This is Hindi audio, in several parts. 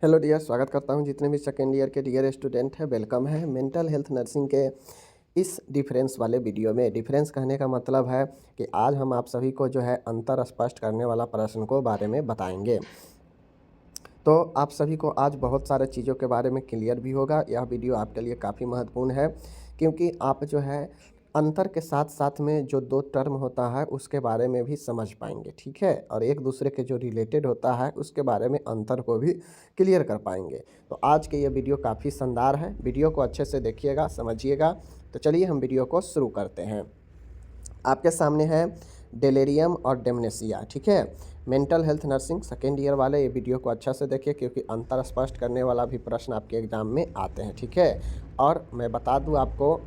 हेलो डियर, स्वागत करता हूं जितने भी सेकेंड ईयर के डियर स्टूडेंट हैं। वेलकम है मेंटल हेल्थ नर्सिंग के इस डिफरेंस वाले वीडियो में। डिफरेंस कहने का मतलब है कि आज हम आप सभी को जो है अंतर स्पष्ट करने वाला प्रश्न को बारे में बताएंगे। तो आप सभी को आज बहुत सारे चीज़ों के बारे में क्लियर भी होगा। यह वीडियो आपके लिए काफ़ी महत्वपूर्ण है क्योंकि आप जो है अंतर के साथ साथ में जो दो टर्म होता है उसके बारे में भी समझ पाएंगे, ठीक है, और एक दूसरे के जो रिलेटेड होता है उसके बारे में अंतर को भी क्लियर कर पाएंगे। तो आज के ये वीडियो काफ़ी शानदार है। वीडियो को अच्छे से देखिएगा, समझिएगा। तो चलिए हम वीडियो को शुरू करते हैं। आपके सामने है डेलेरियम और डेमनेशिया, ठीक है। Mental health nursing second year वाले ये वीडियो को अच्छा से देखिए क्योंकि अंतर स्पष्ट करने वाला भी प्रश्न आपके एग्जाम में आते हैं, ठीक है। और मैं बता दूं आपको,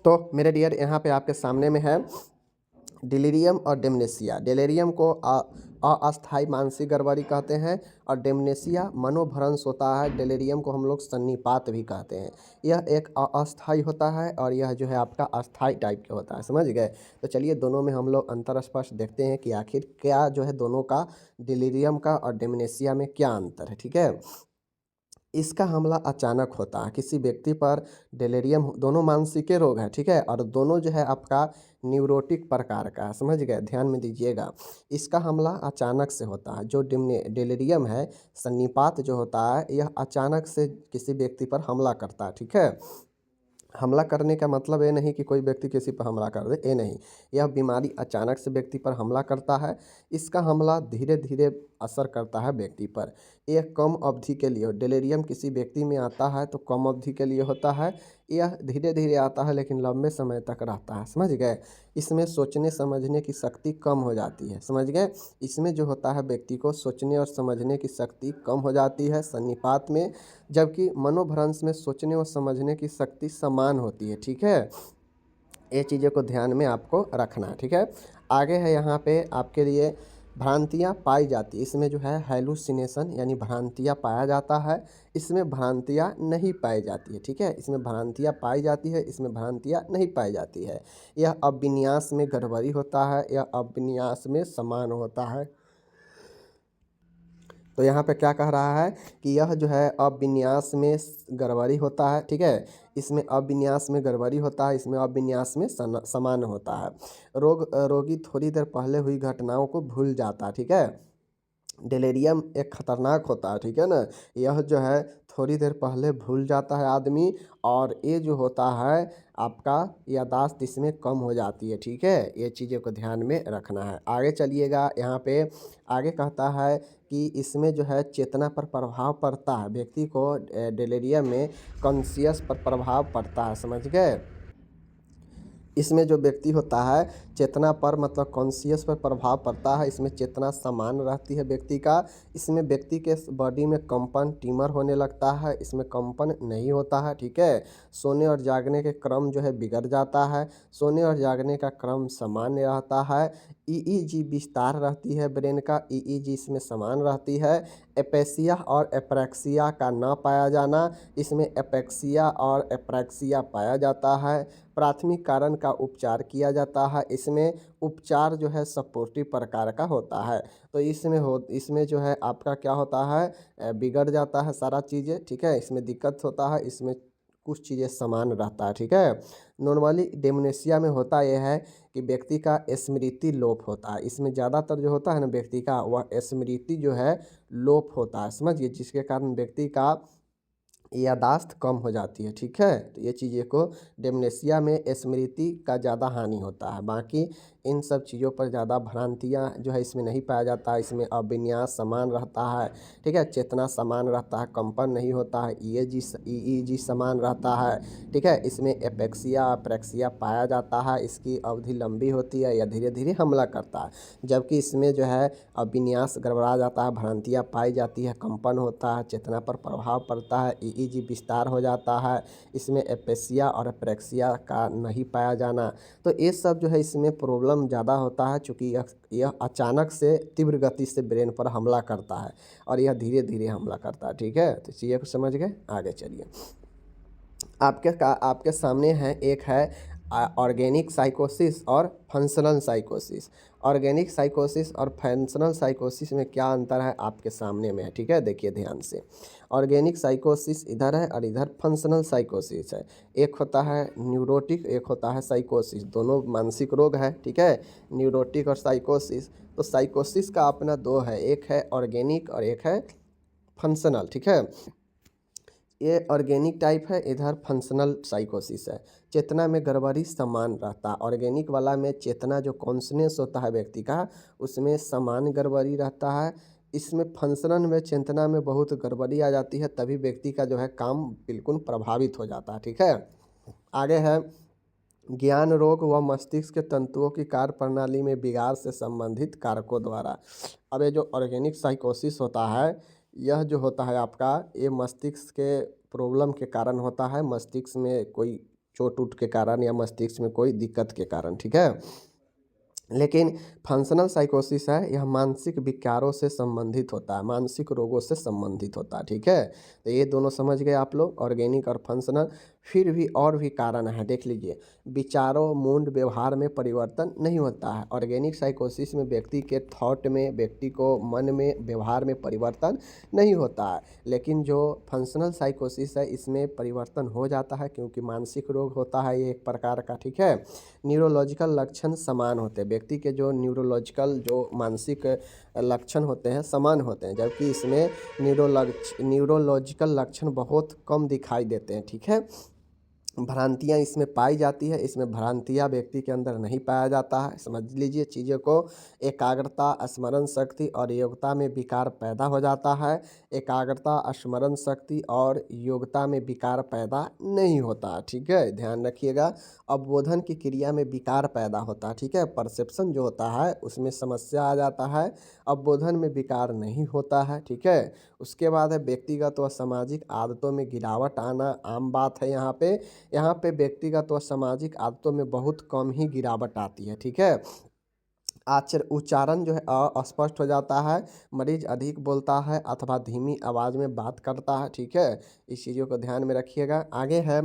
तो मेरे डियर यहाँ पे आपके सामने में है डिलीरियम और डेमनेशिया। डेलेरियम को अस्थायी मानसिक गड़बड़ी कहते हैं और डेमनेशिया मनोभ्रंश होता है। डेलेरियम को हम लोग सन्निपात भी कहते हैं। यह एक अस्थायी होता है और यह जो है आपका अस्थायी टाइप का होता है, समझ गए। तो चलिए दोनों में हम लोग अंतर स्पष्ट देखते हैं कि आखिर क्या जो है दोनों का, डिलीरियम का और डेमनेशिया में क्या अंतर है, ठीक है। इसका हमला अचानक होता है किसी व्यक्ति पर। डेलेरियम दोनों मानसिक रोग है, ठीक है, और दोनों जो है आपका न्यूरोटिक प्रकार का है, समझ गए, ध्यान में दीजिएगा। इसका हमला अचानक से होता है। जो डेलेरियम है, सन्निपात जो होता है, यह अचानक से किसी व्यक्ति पर हमला करता है, ठीक है। हमला करने का मतलब ये नहीं कि कोई व्यक्ति किसी पर हमला कर दे, ये नहीं। यह बीमारी अचानक से व्यक्ति पर हमला करता है। इसका हमला धीरे धीरे असर करता है व्यक्ति पर। यह कम अवधि के लिए, डिलीरियम किसी व्यक्ति में आता है तो कम अवधि के लिए होता है। यह धीरे धीरे आता है लेकिन लंबे समय तक रहता है, समझ गए। इसमें सोचने समझने की शक्ति कम हो जाती है, समझ गए। इसमें जो होता है व्यक्ति को सोचने और समझने की शक्ति कम हो जाती है सन्निपात में, जबकि मनोभ्रंश में सोचने और समझने की शक्ति समान होती है, ठीक है। ये चीज़ों को ध्यान में आपको रखना है, ठीक है। आगे है यहाँ पे आपके लिए भ्रांतियाँ पाई जाती, इसमें जो है हैलुसिनेशन यानी भ्रांतियाँ पाया जाता है। इसमें भ्रांतियाँ नहीं पाई जाती है, ठीक है। इसमें भ्रांतियाँ पाई जाती है, इसमें भ्रांतियाँ नहीं पाई जाती है। यह अभिन्यास में गड़बड़ी होता है, यह अभिन्यास में समान होता है। तो यहाँ पे क्या कह रहा है कि यह जो है अविन्यास में गड़बड़ी होता है, ठीक है। इसमें अविन्यास में गड़बड़ी होता है, इसमें अविन्यास में समान होता है। रोगी थोड़ी देर पहले हुई घटनाओं को भूल जाता है, ठीक है। डेलेरियम एक खतरनाक होता है, ठीक है ना। यह जो है थोड़ी देर पहले भूल जाता है आदमी, और ये जो होता है आपका यादाश्त इसमें कम हो जाती है, ठीक है। ये चीज़ों को ध्यान में रखना है। आगे चलिएगा, यहाँ पे आगे कहता है कि इसमें जो है चेतना पर प्रभाव पड़ता है व्यक्ति को। डेलेरियम में कॉन्शियस पर प्रभाव पड़ता है, समझ गए। इसमें जो व्यक्ति होता है चेतना पर, मतलब कॉन्शियस पर प्रभाव पड़ता है। इसमें चेतना समान रहती है व्यक्ति का। इसमें व्यक्ति के बॉडी में कंपन, ट्यूमर होने लगता है, इसमें कंपन नहीं होता है, ठीक है। सोने और जागने के क्रम जो है बिगड़ जाता है, सोने और जागने का क्रम सामान्य रहता है। ईईजी विस्तार रहती है ब्रेन का, ईईजी इसमें समान रहती है। एपेसिया और एप्रैक्सिया का ना पाया जाना, इसमें एपेक्सिया और एप्रैक्सिया पाया जाता है। प्राथमिक कारण का उपचार किया जाता है। इसमें उपचार जो है सपोर्टिव प्रकार का होता है। तो इसमें जो है आपका क्या होता है, बिगड़ जाता है सारा चीज़ें, ठीक है। इसमें दिक्कत होता है, इसमें कुछ चीज़ें समान रहता है, ठीक है। नॉर्मली डेमनेशिया में होता यह है कि व्यक्ति का स्मृति लोप होता है। इसमें ज़्यादातर जो होता है ना व्यक्ति का, वह स्मृति जो है लोप होता है, समझिए, जिसके कारण व्यक्ति का यादाश्त कम हो जाती है, ठीक है। तो ये चीज़ें को, डेमनेशिया में स्मृति का ज़्यादा हानि होता है। बाकी इन सब चीज़ों पर ज़्यादा भ्रांतियाँ जो है इसमें नहीं पाया जाता है। इसमें अविन्यास समान रहता है, ठीक है। चेतना समान रहता है, कंपन नहीं होता है। ईईजी समान रहता है, ठीक है। इसमें एपेक्सिया अप्रैक्सिया पाया जाता है। इसकी अवधि लंबी होती है या धीरे धीरे हमला करता है, जबकि इसमें जो है अविन्यास गड़बड़ा जाता है, भ्रांतियाँ पाई जाती है, कंपन होता है, चेतना पर प्रभाव पड़ता है, ईईजी विस्तार हो जाता है। इसमें एपेसिया और एप्रेक्सिया का नहीं पाया जाना। तो ये सब जो है इसमें प्रॉब्लम ज़्यादा होता है चूँकि यह अचानक से तीव्र गति से ब्रेन पर हमला करता है और यह धीरे धीरे हमला करता है, ठीक है। तो चीज़ें को समझ गए, आगे चलिए। आपके सामने है, एक है ऑर्गेनिक साइकोसिस और फंक्शनल साइकोसिस। ऑर्गेनिक साइकोसिस और फंक्शनल साइकोसिस में क्या अंतर है आपके सामने में है, ठीक है, देखिए ध्यान से। ऑर्गेनिक साइकोसिस इधर है और इधर फंक्शनल साइकोसिस है। एक होता है न्यूरोटिक, एक होता है साइकोसिस, दोनों मानसिक रोग है, ठीक है, न्यूरोटिक और साइकोसिस। तो साइकोसिस का अपना दो है, एक है ऑर्गेनिक और एक है फंक्शनल, ठीक है। ये ऑर्गेनिक टाइप है, इधर फंक्शनल साइकोसिस है। चेतना में गड़बड़ी समान रहता है। ऑर्गेनिक वाला में चेतना जो कॉन्शनेस होता है व्यक्ति का, उसमें समान गड़बड़ी रहता है। इसमें फंक्शनल में चेतना में बहुत गड़बड़ी आ जाती है, तभी व्यक्ति का जो है काम बिल्कुल प्रभावित हो जाता है, ठीक है। आगे है ज्ञान रोग व मस्तिष्क के तंतुओं की कार्य प्रणाली में बिगाड़ से संबंधित कारकों द्वारा। अब ये जो ऑर्गेनिक साइकोसिस होता है, यह जो होता है आपका, ये मस्तिष्क के प्रॉब्लम के कारण होता है, मस्तिष्क में कोई चोट उट के कारण या मस्तिष्क में कोई दिक्कत के कारण, ठीक है। लेकिन फंक्शनल साइकोसिस है, यह मानसिक विकारों से संबंधित होता है, मानसिक रोगों से संबंधित होता है, ठीक है। तो ये दोनों समझ गए आप लोग, ऑर्गेनिक और फंक्शनल। फिर भी और भी कारण है, देख लीजिए। विचारों मूड व्यवहार में परिवर्तन नहीं होता है। ऑर्गेनिक साइकोसिस में व्यक्ति के थॉट में, व्यक्ति को मन में, व्यवहार में परिवर्तन नहीं होता है। लेकिन जो फंक्शनल साइकोसिस है, इसमें परिवर्तन हो जाता है, क्योंकि मानसिक रोग होता है ये एक प्रकार का, ठीक है। न्यूरोलॉजिकल लक्षण समान होते हैं, व्यक्ति के जो न्यूरोलॉजिकल जो मानसिक लक्षण होते हैं समान होते हैं, जबकि इसमें न्यूरोलॉजिकल लक्षण बहुत कम दिखाई देते हैं, ठीक है। भ्रांतियाँ इसमें पाई जाती है, इसमें भ्रांतियाँ व्यक्ति के अंदर नहीं पाया जाता है। समझ लीजिए चीज़ों को। एकाग्रता, स्मरण शक्ति और योग्यता में विकार पैदा हो जाता है। एकाग्रता, स्मरण शक्ति और योग्यता में विकार पैदा नहीं होता, ठीक है, ध्यान रखिएगा। अवबोधन की क्रिया में विकार पैदा होता है, ठीक है। परसेप्शन जो होता है उसमें समस्या आ जाता है, अवबोधन में विकार नहीं होता है, ठीक है। उसके बाद है व्यक्तिगत व सामाजिक आदतों में गिरावट आना आम बात है। यहाँ पे व्यक्तिगत व सामाजिक आदतों में बहुत कम ही गिरावट आती है, ठीक है। उच्चारण जो है अस्पष्ट हो जाता है, मरीज अधिक बोलता है अथवा धीमी आवाज़ में बात करता है, ठीक है। इस चीज़ों को ध्यान में रखिएगा। आगे है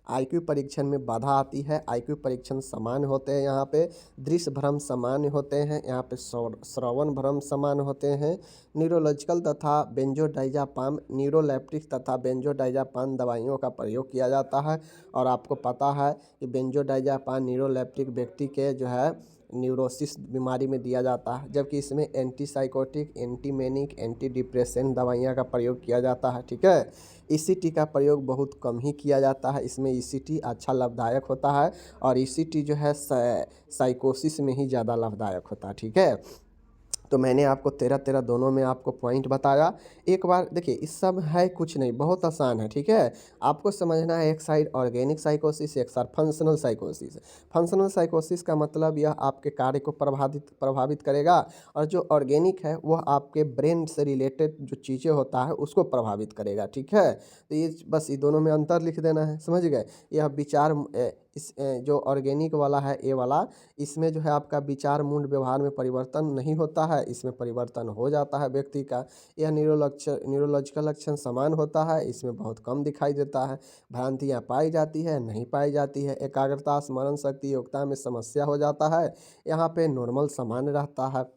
आईक्यू परीक्षण में बाधा आती है। आईक्यू परीक्षण समान होते हैं, यहाँ पे दृश्य भ्रम समान होते हैं, यहाँ पे श्रवण भ्रम समान होते हैं। न्यूरोलॉजिकल तथा बेंजोडाइजापाम, न्यूरोलेप्टिक तथा बेंजोडाइजापाम दवाइयों का प्रयोग किया जाता है। और आपको पता है कि बेंजोडाइजापाम न्यूरोलेप्टिक व्यक्ति के जो है न्यूरोसिस बीमारी में दिया जाता है, जबकि इसमें एंटीसाइकोटिक, एंटीमेनिक, एंटी डिप्रेसेंट दवाइयाँ का प्रयोग किया जाता है, ठीक है। ईसीटी का प्रयोग बहुत कम ही किया जाता है, इसमें ईसीटी अच्छा लाभदायक होता है और ईसीटी जो है साइकोसिस में ही ज़्यादा लाभदायक होता है, ठीक है। तो मैंने आपको 13 दोनों में आपको पॉइंट बताया। एक बार देखिए, इस सब है कुछ नहीं, बहुत आसान है, ठीक है। आपको समझना है, एक साइड ऑर्गेनिक साइकोसिस, एक साइड फंक्शनल साइकोसिस। फंक्शनल साइकोसिस का मतलब यह आपके कार्य को प्रभावित करेगा, और जो ऑर्गेनिक है वह आपके ब्रेन से रिलेटेड जो चीज़ें होता है उसको प्रभावित करेगा, ठीक है। तो ये बस ये दोनों में अंतर लिख देना है, समझ गए। यह विचार जो ऑर्गेनिक वाला है, ए वाला, इसमें जो है आपका विचार मूड व्यवहार में परिवर्तन नहीं होता है, इसमें परिवर्तन हो जाता है व्यक्ति का। यह न्यूरोलॉजिकल लक्षण समान होता है, इसमें बहुत कम दिखाई देता है। भ्रांतियाँ पाई जाती है, नहीं पाई जाती है। एकाग्रता, स्मरण शक्ति, योग्यता में समस्या हो जाता है, यहाँ पे नॉर्मल समान रहता है।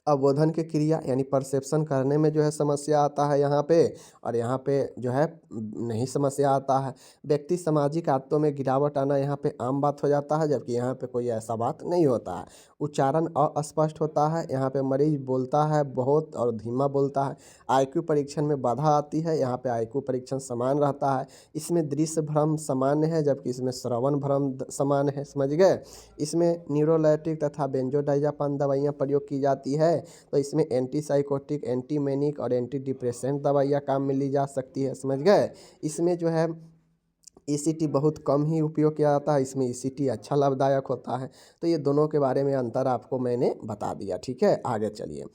अवबोधन की क्रिया यानी परसेप्शन करने में जो है समस्या आता है यहाँ पे, और यहाँ पे जो है नहीं समस्या आता है। व्यक्ति सामाजिक आदतों में गिरावट आना यहाँ पे आम बात हो जाता है, जबकि यहाँ पे कोई ऐसा बात नहीं होता है। उच्चारण अस्पष्ट होता है, यहाँ पे मरीज बोलता है बहुत और धीमा बोलता है। आईक्यू परीक्षण में बाधा आती है, यहाँ पे आईक्यू परीक्षण समान रहता है। इसमें दृश्य भ्रम सामान्य है, जबकि इसमें श्रवण भ्रम समान है, समझ गए। इसमें न्यूरोलैटिक तथा बेंजोडाइजापाम दवाइयाँ प्रयोग की जाती है, तो इसमें एंटीसाइकोटिक, एंटीमेनिक और एंटी डिप्रेसेंट दवाइयाँ काम में ली जा सकती है, समझ गए। इसमें जो है ईसीटी बहुत कम ही उपयोग किया जाता है, इसमें ईसीटी अच्छा लाभदायक होता है। तो ये दोनों के बारे में अंतर आपको मैंने बता दिया, ठीक है। आगे चलिए,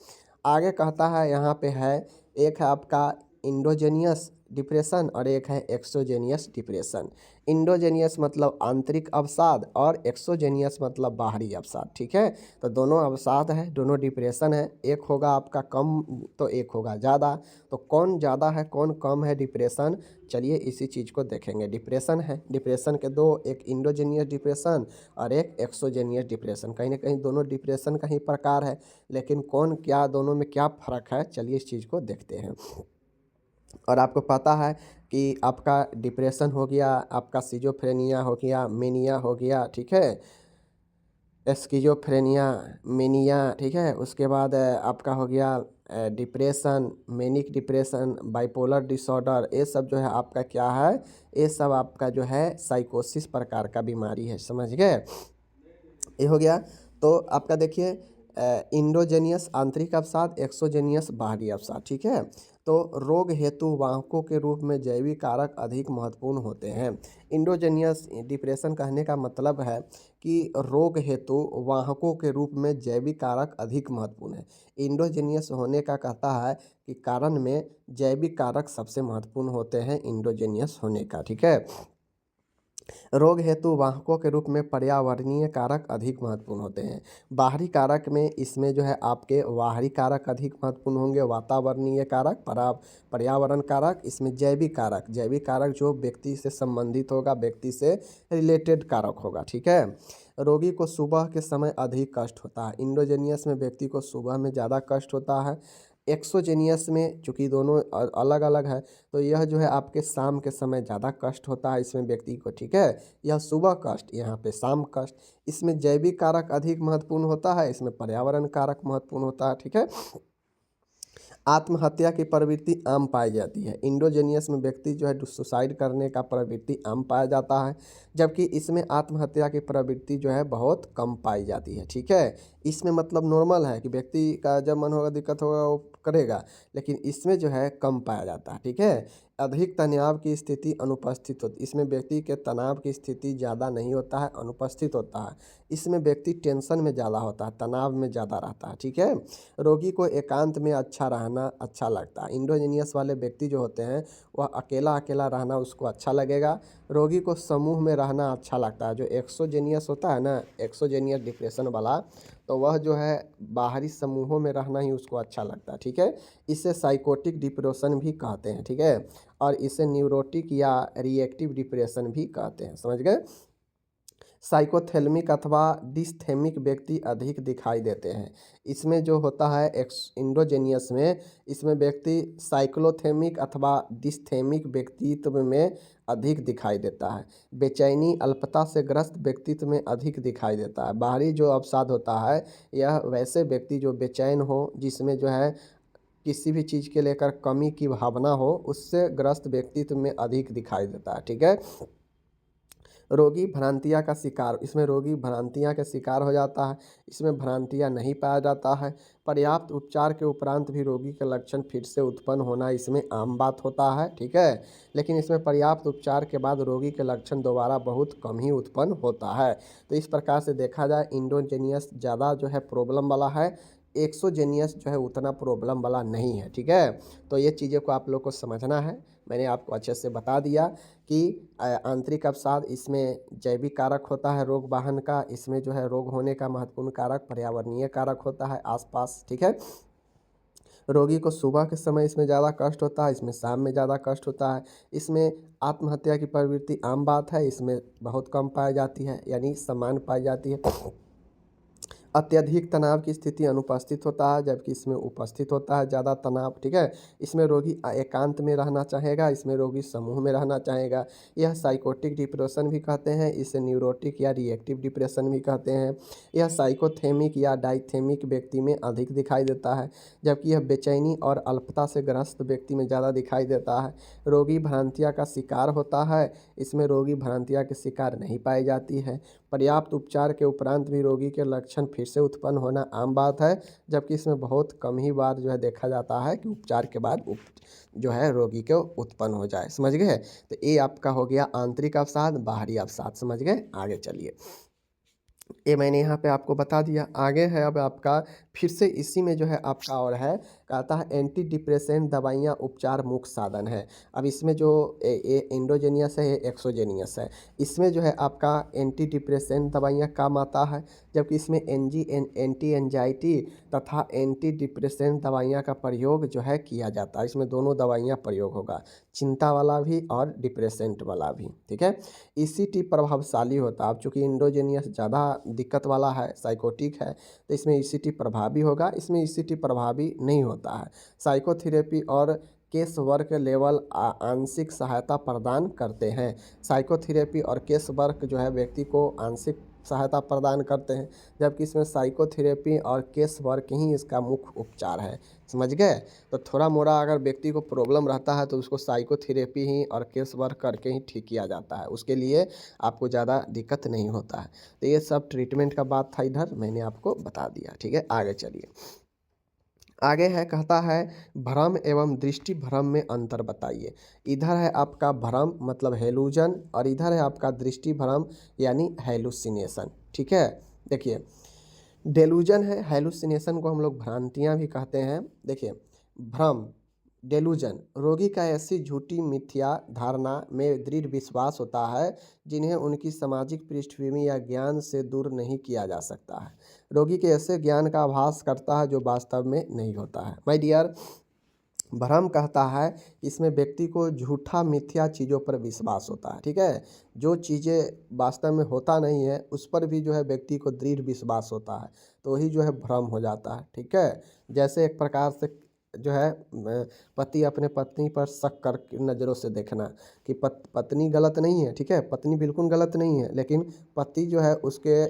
आगे कहता है यहाँ पे है, एक है आपका इंडोजेनियस डिप्रेशन और एक है एक्सोजेनियस डिप्रेशन। इंडोजेनियस मतलब आंतरिक अवसाद और एक्सोजेनियस मतलब बाहरी अवसाद। ठीक है, तो दोनों अवसाद है, दोनों डिप्रेशन है। एक होगा आपका कम तो एक होगा ज़्यादा, तो कौन ज़्यादा है कौन कम है डिप्रेशन, चलिए इसी चीज़ को देखेंगे। डिप्रेशन है, डिप्रेशन के दो, एक इंडोजेनियस डिप्रेशन और एक एक्सोजेनियस डिप्रेशन। कहीं ना कहीं दोनों डिप्रेशन का ही प्रकार है, लेकिन कौन क्या, दोनों में क्या फ़र्क है, चलिए इस चीज़ को देखते हैं। और आपको पता है कि आपका डिप्रेशन हो गया, आपका सिजोफ्रेनिया हो गया, मेनिया हो गया, ठीक है, स्किज़ोफ्रेनिया, मेनिया, ठीक है। उसके बाद आपका हो गया depression, manic depression, bipolar disorder, ये सब जो है आपका क्या है, ये सब आपका जो है साइकोसिस प्रकार का बीमारी है, समझ गए। ये हो गया। तो आपका देखिए इंडोजेनियस आंतरिक अवसाद, एक्सोजेनियस बाहरी अवसाद, ठीक है। तो रोग हेतु वाहकों के रूप में जैविक कारक अधिक महत्वपूर्ण होते हैं। इंडोजेनियस डिप्रेशन कहने का मतलब है कि रोग हेतु वाहकों के रूप में जैविक कारक अधिक महत्वपूर्ण है। इंडोजेनियस होने का कहता है कि कारण में जैविक कारक सबसे महत्वपूर्ण होते हैं इंडोजेनियस होने का, ठीक है। रोग हेतु वाहकों के रूप में पर्यावरणीय कारक अधिक महत्वपूर्ण होते हैं। बाहरी कारक में इसमें जो है आपके बाहरी कारक अधिक महत्वपूर्ण होंगे, वातावरणीय कारक, पर्यावरण कारक, इसमें जैविक कारक जो व्यक्ति से संबंधित होगा, व्यक्ति से रिलेटेड कारक होगा, ठीक है। रोगी को सुबह के समय अधिक कष्ट होता है। इंडोजेनियस में व्यक्ति को सुबह में ज़्यादा कष्ट होता है। एक्सोजेनियस में चूँकि दोनों अलग अलग है, तो यह जो है आपके शाम के समय ज़्यादा कष्ट होता है इसमें व्यक्ति को, ठीक है। यह सुबह कष्ट, यहाँ पे शाम कष्ट। इसमें जैविक कारक अधिक महत्वपूर्ण होता है, इसमें पर्यावरण कारक महत्वपूर्ण होता है, ठीक है। आत्महत्या की प्रवृत्ति आम पाई जाती है। इंडोजेनियस में व्यक्ति जो है सुसाइड करने का प्रवृत्ति आम पाया जाता है, जबकि इसमें आत्महत्या की प्रवृत्ति जो है बहुत कम पाई जाती है, ठीक है। इसमें मतलब नॉर्मल है कि व्यक्ति का जब मन होगा, दिक्कत होगा, वो करेगा, लेकिन इसमें जो है कम पाया जाता है, ठीक है। अधिक तनाव की स्थिति अनुपस्थित होती, इसमें व्यक्ति के तनाव की स्थिति ज़्यादा नहीं होता है, अनुपस्थित होता है। इसमें व्यक्ति टेंशन में ज़्यादा होता है, तनाव में ज़्यादा रहता है, ठीक है। रोगी को एकांत में अच्छा रहना अच्छा लगता है। इंडोजेनियस वाले व्यक्ति जो होते हैं वह अकेला अकेला रहना उसको अच्छा लगेगा। रोगी को समूह में रहना अच्छा लगता है। जो एक्सोजेनियस होता है ना, एक्सोजेनियस डिप्रेशन वाला, तो वह जो है बाहरी समूहों में रहना ही उसको अच्छा लगता है, ठीक है। इसे साइकोटिक डिप्रेशन भी कहते हैं, ठीक है। और इसे न्यूरोटिक या रिएक्टिव डिप्रेशन भी कहते हैं, समझ गए। साइकोथेल्मिक अथवा डिस्थेमिक व्यक्ति अधिक दिखाई देते हैं। इसमें जो होता है इंडोजेनियस में, इसमें व्यक्ति साइक्लोथेमिक अथवा डिस्थेमिक व्यक्तित्व में अधिक दिखाई देता है। बेचैनी अल्पता से ग्रस्त व्यक्तित्व में अधिक दिखाई देता है। बाहरी जो अवसाद होता है, यह वैसे व्यक्ति जो बेचैन हो, जिसमें जो है किसी भी चीज़ के लेकर कमी की भावना हो, उससे ग्रस्त व्यक्तित्व में अधिक दिखाई देता है, ठीक है। रोगी भ्रांतियाँ का शिकार, इसमें रोगी भ्रांतियाँ का शिकार हो जाता है, इसमें भ्रांतियाँ नहीं पाया जाता है। पर्याप्त उपचार के उपरांत भी रोगी के लक्षण फिर से उत्पन्न होना इसमें आम बात होता है, ठीक है। लेकिन इसमें पर्याप्त उपचार के बाद रोगी के लक्षण दोबारा बहुत कम ही उत्पन्न होता है। तो इस प्रकार से देखा जाए इंडोजेनियस ज़्यादा जो है प्रॉब्लम वाला है, एक्सोजेनियस जो है उतना प्रॉब्लम वाला नहीं है, ठीक है। तो ये चीज़ों को आप लोग को समझना है। मैंने आपको अच्छे से बता दिया कि आंतरिक अवसाद, इसमें जैविक कारक होता है रोग वाहन का, इसमें जो है रोग होने का महत्वपूर्ण कारक पर्यावरणीय कारक होता है आसपास, ठीक है। रोगी को सुबह के समय इसमें ज़्यादा कष्ट होता है, इसमें शाम में ज़्यादा कष्ट होता है। इसमें आत्महत्या की प्रवृत्ति आम बात है, इसमें बहुत कम पाई जाती है, यानी सामान्य पाई जाती है। अत्यधिक तनाव की स्थिति अनुपस्थित होता है, जबकि इसमें उपस्थित होता है ज़्यादा तनाव, ठीक है। इसमें रोगी एकांत में रहना चाहेगा, इसमें रोगी समूह में रहना चाहेगा। यह साइकोटिक डिप्रेशन भी कहते हैं, इसे न्यूरोटिक या रिएक्टिव डिप्रेशन भी कहते हैं। यह साइकोथेमिक या डाइथेमिक व्यक्ति में अधिक दिखाई देता है, जबकि यह बेचैनी और अल्पता से ग्रस्त व्यक्ति में ज़्यादा दिखाई देता है। रोगी भ्रांतियाँ का शिकार होता है, इसमें रोगी भ्रांतियाँ के शिकार नहीं पाई जाती है। पर्याप्त उपचार के उपरांत भी रोगी के लक्षण फिर से उत्पन्न होना आम बात है, जबकि इसमें बहुत कम ही बार जो है देखा जाता है कि उपचार के बाद जो है रोगी को उत्पन्न हो जाए, समझ गए। तो ये आपका हो गया आंतरिक अवसाद, बाहरी अवसाद, समझ गए। आगे चलिए, ये मैंने यहाँ पे आपको बता दिया। आगे है अब आपका फिर से इसी में जो है आपका और है, कहता है एंटी डिप्रेसेंट दवाइयाँ उपचार मुख्य साधन है। अब इसमें जो ये एंडोजेनियस है, ये एक्सोजेनियस है। इसमें जो है आपका एंटी डिप्रेसेंट दवाइयाँ काम आता है, जबकि इसमें एंटी एंजाइटी तथा एंटी डिप्रेसेंट दवाइयाँ का प्रयोग जो है किया जाता है। इसमें दोनों दवाइयाँ प्रयोग होगा, चिंता वाला भी और डिप्रेसेंट वाला भी, ठीक है। ईसीटी प्रभावशाली होता है। अब चूँकि एंडोजेनियस ज़्यादा दिक्कत वाला है, साइकोटिक है, तो इसमें ईसीटी प्रभावी होगा, इसमें ईसीटी प्रभावी नहीं होता है। साइकोथेरेपी और केस वर्क लेवल आंशिक सहायता प्रदान करते हैं। साइकोथेरेपी और केस वर्क जो है व्यक्ति को आंशिक सहायता प्रदान करते हैं, जबकि इसमें साइकोथेरेपी और केस वर्क ही इसका मुख्य उपचार है। समझ गए। तो थोड़ा मोड़ा अगर व्यक्ति को प्रॉब्लम रहता है तो उसको साइकोथेरेपी ही और केस वर्क करके ही ठीक किया जाता है, उसके लिए आपको ज़्यादा दिक्कत नहीं होता है। तो ये सब ट्रीटमेंट का बात था, इधर मैंने आपको बता दिया, ठीक है। आगे चलिए, आगे है, कहता है भ्रम एवं दृष्टि भ्रम में अंतर बताइए। इधर है आपका भ्रम मतलब हेलुजन, और इधर है आपका दृष्टि भ्रम यानी हेलुसिनेशन, ठीक है। देखिए, डेलूजन है, हेलुसिनेशन को हम लोग भ्रांतियाँ भी कहते हैं। देखिए, भ्रम डेलूजन रोगी का ऐसी झूठी मिथ्या धारणा में दृढ़ विश्वास होता है जिन्हें उनकी सामाजिक पृष्ठभूमि या ज्ञान से दूर नहीं किया जा सकता है। रोगी के ऐसे ज्ञान का आभास करता है जो वास्तव में नहीं होता है। माय डियर, भ्रम कहता है इसमें व्यक्ति को झूठा मिथ्या चीज़ों पर विश्वास होता है, ठीक है। जो चीज़ें वास्तव में होता नहीं है उस पर भी जो है व्यक्ति को दृढ़ विश्वास होता है, तो वही जो है भ्रम हो जाता है, ठीक है। जैसे एक प्रकार से जो है पति अपने पत्नी पर शक कर नज़रों से देखना कि पत्नी गलत नहीं है, ठीक है, पत्नी बिल्कुल गलत नहीं है, लेकिन पति जो है उसके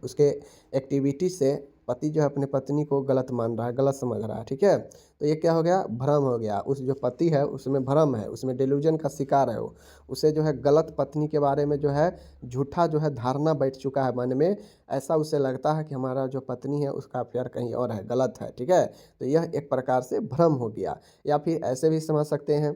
उसके एक्टिविटी से पति जो है अपने पत्नी को गलत मान रहा है, गलत समझ रहा है, ठीक है। तो ये क्या हो गया, भ्रम हो गया। उस जो पति है उसमें भ्रम है, उसमें डेल्यूजन का शिकार है वो, उसे जो है गलत पत्नी के बारे में जो है झूठा जो है धारणा बैठ चुका है मन में। ऐसा उसे लगता है कि हमारा जो पत्नी है उसका अफेयर कहीं और है, गलत है, ठीक है। तो यह एक प्रकार से भ्रम हो गया। या फिर ऐसे भी समझ सकते हैं,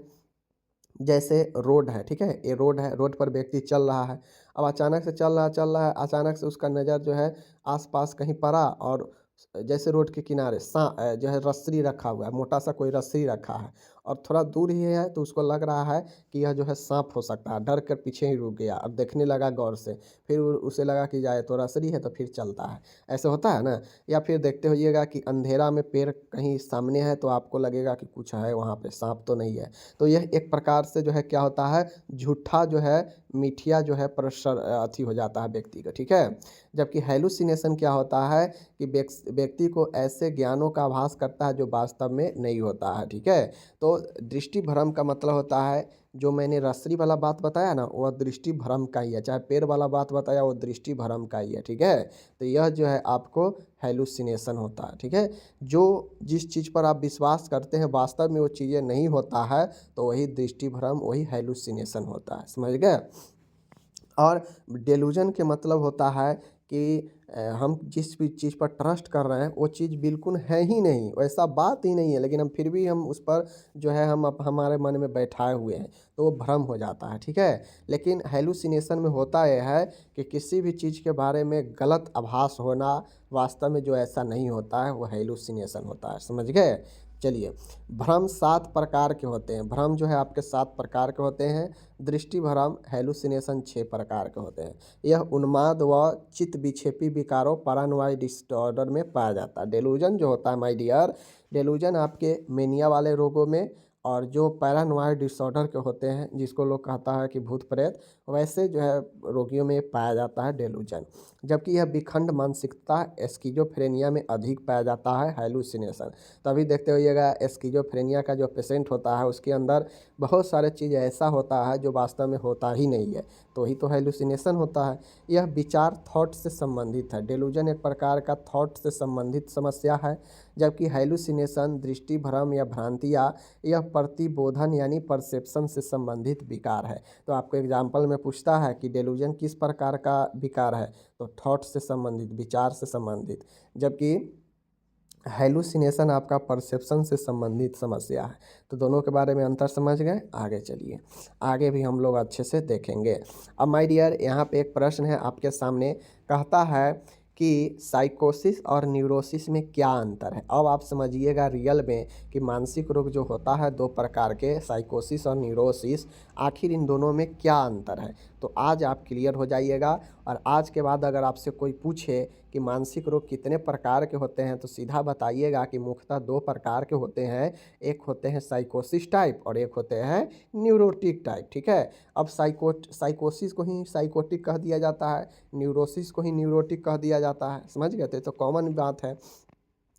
जैसे रोड है, ठीक है, ये रोड है, रोड पर व्यक्ति चल रहा है, अब अचानक से चल रहा है, अचानक से उसका नज़र जो है आसपास कहीं पड़ा, और जैसे रोड के किनारे जो है रस्सी रखा हुआ है, मोटा सा कोई रस्सी रखा है, और थोड़ा दूर ही है, तो उसको लग रहा है कि यह जो है सांप हो सकता है, डर कर पीछे ही रुक गया, अब देखने लगा गौर से, फिर उसे लगा कि जाए तो रस्सी है, तो फिर चलता है। ऐसे होता है ना। या फिर देखते होइएगा कि अंधेरा में पेड़ कहीं सामने है तो आपको लगेगा कि कुछ है वहाँ पे, सांप तो नहीं है। तो यह एक प्रकार से जो है क्या होता है, झूठा जो है मिथ्या जो है प्रेशर अथी हो जाता है व्यक्ति का, ठीक है। जबकि हेलुसिनेशन क्या होता है कि व्यक्ति को ऐसे ज्ञानों का आभास करता है जो वास्तव में नहीं होता है, ठीक है। तो दृष्टि भ्रम का मतलब होता है, जो मैंने रस्सी वाला बात बताया ना, वह दृष्टि भ्रम का ही है, चाहे पैर वाला बात बताया वो दृष्टि भ्रम का ही है, ठीक है। तो यह जो है आपको हेलुसिनेशन होता है, ठीक है। जो जिस चीज़ पर आप विश्वास करते हैं वास्तव में वो चीज़ें नहीं होता है, तो वही दृष्टि भ्रम, वही हेलुसिनेशन होता है, समझ गए। और डेलूजन के मतलब होता है कि हम जिस भी चीज़ पर ट्रस्ट कर रहे हैं वो चीज़ बिल्कुल है ही नहीं, वैसा बात ही नहीं है, लेकिन हम फिर भी हम उस पर जो है हमारे मन में बैठाए हुए हैं, तो वो भ्रम हो जाता है, ठीक है। लेकिन हेलुसिनेशन में होता यह है कि किसी भी चीज़ के बारे में गलत आभास होना, वास्तव में जो ऐसा नहीं होता है वो हेलुसिनेशन होता है, समझ गए। चलिए, भ्रम 7 प्रकार के होते हैं। भ्रम जो है आपके 7 प्रकार के होते हैं। दृष्टि भ्रम हेलुसिनेशन 6 प्रकार के होते हैं। यह उन्माद व चित्त विक्षेपी विकारों पैरानॉइड डिसऑर्डर में पाया जाता है। डेलूजन जो होता है माय डियर, डेलूजन आपके मेनिया वाले रोगों में, और जो पैरानॉइड डिसऑर्डर के होते हैं जिसको लोग कहता है कि भूत प्रेत, वैसे जो है रोगियों में पाया जाता है डेलूजन। जबकि यह विखंड मानसिकता एस्किजोफ्रेनिया में अधिक पाया जाता है हेलुसिनेशन। तभी देखते होइएगा एस्किजोफ्रेनिया का जो पेशेंट होता है उसके अंदर बहुत सारे चीज़ ऐसा होता है जो वास्तव में होता ही नहीं है, तो वही तो हेलुसिनेशन होता है। यह विचार थॉट से संबंधित है। डेलूजन एक प्रकार का थॉट से संबंधित समस्या है, जबकि हेलुसिनेशन दृष्टि भ्रम या भ्रांतियाँ यह प्रतिबोधन यानी परसेप्शन से संबंधित विकार है। तो आपको एग्जाम्पल में पूछता है कि डेलूजन किस प्रकार का विकार है, तो थॉट से संबंधित, विचार से संबंधित। जबकि हेलुसिनेशन आपका परसेप्शन से संबंधित समस्या है। तो दोनों के बारे में अंतर समझ गए, आगे चलिए, आगे भी हम लोग अच्छे से देखेंगे। अब माय डियर, यहाँ पे एक प्रश्न है आपके सामने, कहता है कि साइकोसिस और न्यूरोसिस में क्या अंतर है। अब आप समझिएगा रियल में कि मानसिक रोग जो होता है दो प्रकार के, साइकोसिस और न्यूरोसिस, आखिर इन दोनों में क्या अंतर है। तो आज आप क्लियर हो जाइएगा। और आज के बाद अगर आपसे कोई पूछे कि मानसिक रोग कितने प्रकार के होते हैं, तो सीधा बताइएगा कि मुख्यतः दो प्रकार के होते हैं। एक होते हैं साइकोसिस टाइप और एक होते हैं न्यूरोटिक टाइप। ठीक है, अब साइकोसिस को ही साइकोटिक कह दिया जाता है, न्यूरोसिस को ही न्यूरोटिक कह दिया जाता है। समझ गए थे, तो कॉमन बात है।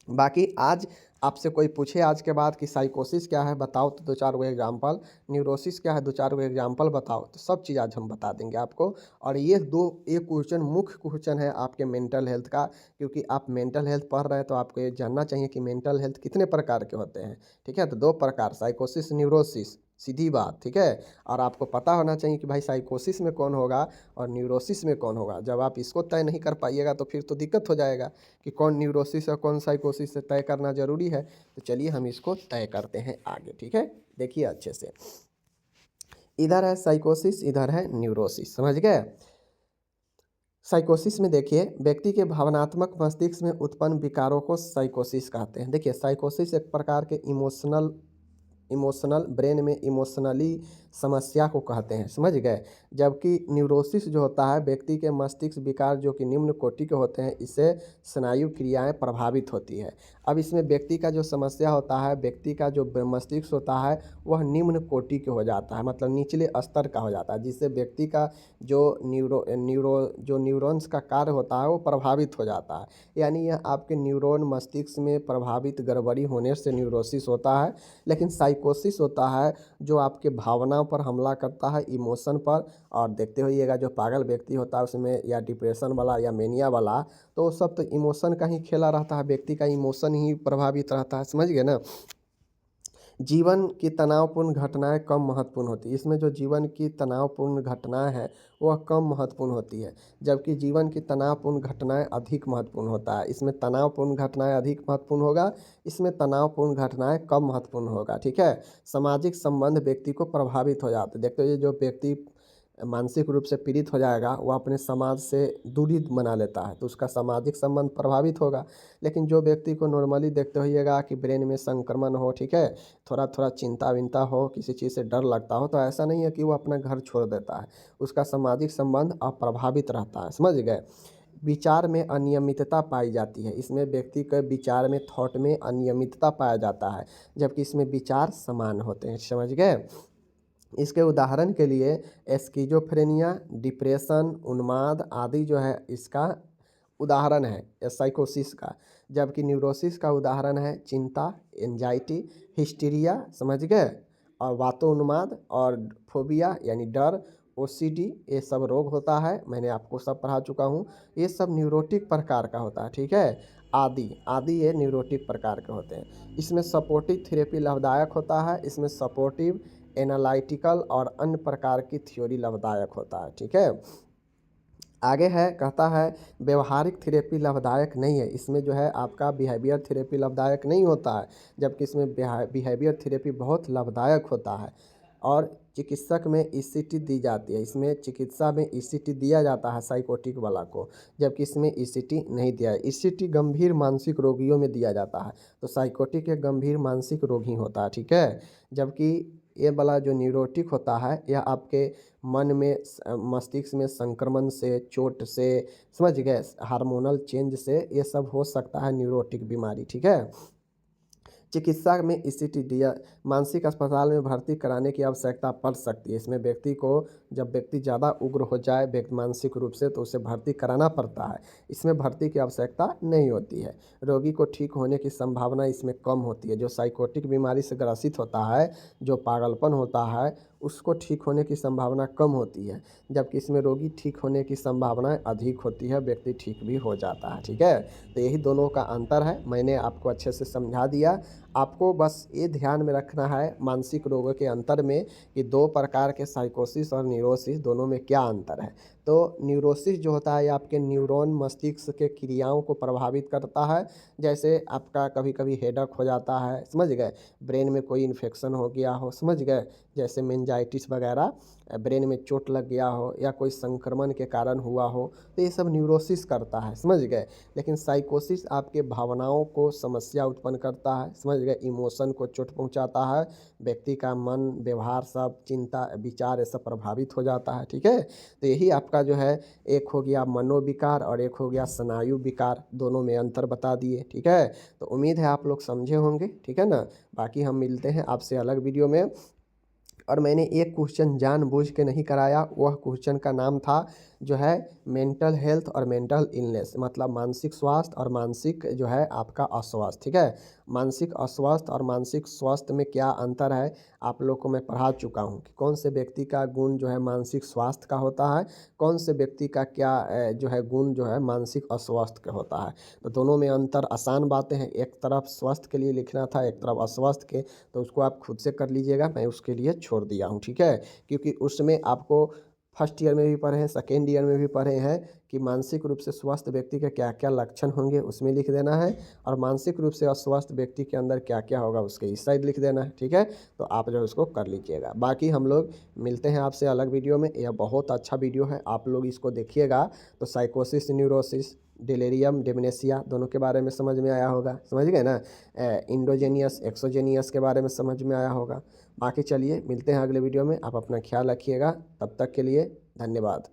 बाकी आज आपसे कोई पूछे आज के बाद कि साइकोसिस क्या है बताओ, तो दो चार गो एग्जाम्पल, न्यूरोसिस क्या है दो चार गो एग्जाम्पल बताओ, तो सब चीज़ आज हम बता देंगे आपको। और ये एक क्वेश्चन मुख्य क्वेश्चन है आपके मेंटल हेल्थ का, क्योंकि आप मेंटल हेल्थ पढ़ रहे हैं तो आपको ये जानना चाहिए कि मेंटल हेल्थ कितने प्रकार के होते हैं। ठीक है, तो दो प्रकार, साइकोसिस न्यूरोसिस, सीधी बात। ठीक है, और आपको पता होना चाहिए कि भाई साइकोसिस में कौन होगा और न्यूरोसिस में कौन होगा। जब आप इसको तय नहीं कर पाइएगा तो फिर तो दिक्कत हो जाएगा कि कौन न्यूरोसिस और कौन साइकोसिस से, तय करना ज़रूरी है। तो चलिए हम इसको तय करते हैं आगे। ठीक है, देखिए अच्छे से, इधर है साइकोसिस, इधर है न्यूरोसिस। समझ गए। साइकोसिस में देखिए, व्यक्ति के भावनात्मक मस्तिष्क में उत्पन्न विकारों को साइकोसिस कहते हैं। देखिए, साइकोसिस एक प्रकार के इमोशनल ब्रेन में इमोशनली समस्या को कहते हैं। समझ गए। जबकि न्यूरोसिस जो होता है व्यक्ति के मस्तिष्क विकार जो कि निम्न कोटि के होते हैं, इससे स्नायु क्रियाएं प्रभावित होती है। अब इसमें व्यक्ति का जो समस्या होता है, व्यक्ति का जो मस्तिष्क होता है वह निम्न कोटि के हो जाता है, मतलब निचले स्तर का हो जाता है, जिससे व्यक्ति का जो न्यूरॉन्स का कार्य होता है वो प्रभावित हो जाता है। यानी यह आपके न्यूरॉन मस्तिष्क में प्रभावित गड़बड़ी होने से न्यूरोसिस होता है। लेकिन साइकोसिस होता है जो आपके भावनाओं पर हमला करता है, इमोशन पर। और देखते होइएगा जो पागल व्यक्ति होता है उसमें, या डिप्रेशन वाला या मेनिया वाला, तो सब तो इमोशन का ही खेला रहता है, व्यक्ति का इमोशन ही प्रभावित रहता है। समझ गए ना। जीवन की तनावपूर्ण घटनाएं कम महत्वपूर्ण होती है। इसमें जो जीवन की तनावपूर्ण घटनाएं हैं वह कम महत्वपूर्ण होती है, जबकि जीवन की तनावपूर्ण घटनाएं अधिक महत्वपूर्ण होता है। इसमें तनावपूर्ण घटनाएं अधिक महत्वपूर्ण होगा, इसमें तनावपूर्ण घटनाएं कम महत्वपूर्ण होगा। ठीक है, सामाजिक संबंध व्यक्ति को प्रभावित हो जाते हैं। देखते हो, ये जो व्यक्ति मानसिक रूप से पीड़ित हो जाएगा वह अपने समाज से दूरी बना लेता है, तो उसका सामाजिक संबंध प्रभावित होगा। लेकिन जो व्यक्ति को नॉर्मली देखते होइएगा कि ब्रेन में संक्रमण हो, ठीक है, थोड़ा थोड़ा चिंता विंता हो, किसी चीज़ से डर लगता हो, तो ऐसा नहीं है कि वो अपना घर छोड़ देता है, उसका सामाजिक संबंध अप्रभावित रहता है। समझ गए। विचार में अनियमितता पाई जाती है। इसमें व्यक्ति के विचार में, थॉट में अनियमितता पाया जाता है, जबकि इसमें विचार समान होते हैं। समझ गए। इसके उदाहरण के लिए एस्किज़ोफ्रेनिया, डिप्रेशन, उन्माद आदि जो है इसका उदाहरण है साइकोसिस का। जबकि न्यूरोसिस का उदाहरण है चिंता, एंजाइटी, हिस्टीरिया। समझ गए। और वातोन्माद और फोबिया यानी डर, ओसीडी, ये सब रोग होता है, मैंने आपको सब पढ़ा चुका हूँ। ये सब न्यूरोटिक प्रकार का होता है। ठीक है, आदि आदि ये न्यूरोटिक प्रकार के होते हैं। इसमें सपोर्टिव थेरेपी लाभदायक होता है, इसमें सपोर्टिव, एनालिटिकल और अन्य प्रकार की थ्योरी लाभदायक होता है। ठीक है, आगे है, कहता है व्यवहारिक थेरेपी लाभदायक नहीं है। इसमें जो है आपका बिहेवियर थेरेपी लाभदायक नहीं होता है, जबकि इसमें बिहेवियर थेरेपी बहुत लाभदायक होता है। और चिकित्सक में ईसीटी दी जाती है। इसमें चिकित्सा में ईसीटी दिया जाता है साइकोटिक वाला को, जबकि इसमें ईसीटी नहीं दिया है। ईसीटी गंभीर मानसिक रोगियों में दिया जाता है, तो साइकोटिक एक गंभीर मानसिक रोगी होता है। ठीक है, जबकि ये वाला जो न्यूरोटिक होता है यह आपके मन में, मस्तिष्क में संक्रमण से, चोट से, समझ गए, हार्मोनल चेंज से ये सब हो सकता है न्यूरोटिक बीमारी। ठीक है, चिकित्सा में ईसीटी दिया, मानसिक अस्पताल में भर्ती कराने की आवश्यकता पड़ सकती है। इसमें व्यक्ति को, जब व्यक्ति ज़्यादा उग्र हो जाए व्यक्ति मानसिक रूप से, तो उसे भर्ती कराना पड़ता है। इसमें भर्ती की आवश्यकता नहीं होती है। रोगी को ठीक होने की संभावना इसमें कम होती है। जो साइकोटिक बीमारी से ग्रसित होता है, जो पागलपन होता है, उसको ठीक होने की संभावना कम होती है, जबकि इसमें रोगी ठीक होने की संभावना अधिक होती है, व्यक्ति ठीक भी हो जाता है। ठीक है, तो यही दोनों का अंतर है, मैंने आपको अच्छे से समझा दिया। आपको बस ये ध्यान में रखना है मानसिक रोगों के अंतर में कि दो प्रकार के साइकोसिस और न्यूरोसिस दोनों में क्या अंतर है। तो न्यूरोसिस जो होता है ये आपके न्यूरॉन मस्तिष्क के क्रियाओं को प्रभावित करता है। जैसे आपका कभी कभी हेडक हो जाता है, समझ गए, ब्रेन में कोई इन्फेक्शन हो गया हो, समझ गए, जैसे मेनिंजाइटिस वगैरह, ब्रेन में चोट लग गया हो या कोई संक्रमण के कारण हुआ हो, तो ये सब न्यूरोसिस करता है, समझ गए। लेकिन साइकोसिस आपके भावनाओं को समस्या उत्पन्न करता है, समझ गए, इमोशन को चोट पहुंचाता है, व्यक्ति का मन, व्यवहार, सब चिंता, विचार, ये सब प्रभावित हो जाता है। ठीक है, तो यही आपका जो है, एक हो गया मनोविकार और एक हो गया स्नायु विकार, दोनों में अंतर बता दिए। ठीक है, तो उम्मीद है आप लोग समझे होंगे। ठीक है ना, बाकी हम मिलते हैं आपसे अलग वीडियो में। और मैंने एक क्वेश्चन जानबूझ के नहीं कराया, वह क्वेश्चन का नाम था जो है मेंटल हेल्थ और मेंटल इलनेस, मतलब मानसिक स्वास्थ्य और मानसिक जो है आपका अस्वास्थ्य। ठीक है, मानसिक अस्वास्थ्य और मानसिक स्वास्थ्य में क्या अंतर है आप लोग को मैं पढ़ा चुका हूँ कि कौन से व्यक्ति का गुण जो है मानसिक स्वास्थ्य का होता है, कौन से व्यक्ति का क्या जो है गुण जो है मानसिक अस्वास्थ्य का होता है। तो दोनों में अंतर आसान बातें हैं, एक तरफ स्वस्थ के लिए लिखना था, एक तरफ अस्वस्थ के, तो उसको आप खुद से कर लीजिएगा, मैं उसके लिए छोड़ दिया हूँ। ठीक है, क्योंकि उसमें आपको फर्स्ट ईयर में भी पढ़े हैं, सेकेंड ईयर में भी पढ़े हैं कि मानसिक रूप से स्वस्थ व्यक्ति के क्या क्या लक्षण होंगे उसमें लिख देना है, और मानसिक रूप से अस्वस्थ व्यक्ति के अंदर क्या क्या होगा उसके इस साइड लिख देना है। ठीक है, तो आप जो उसको कर लीजिएगा। बाकी हम लोग मिलते हैं आपसे अलग वीडियो में। यह बहुत अच्छा वीडियो है, आप लोग इसको देखिएगा तो साइकोसिस, न्यूरोसिस, डिलेरियम, डिमेंशिया दोनों के बारे में समझ में आया होगा, समझ गए ना, इंडोजेनियस, एक्सोजेनियस के बारे में समझ में आया होगा। बाकी चलिए मिलते हैं अगले वीडियो में, आप अपना ख्याल रखिएगा, तब तक के लिए धन्यवाद।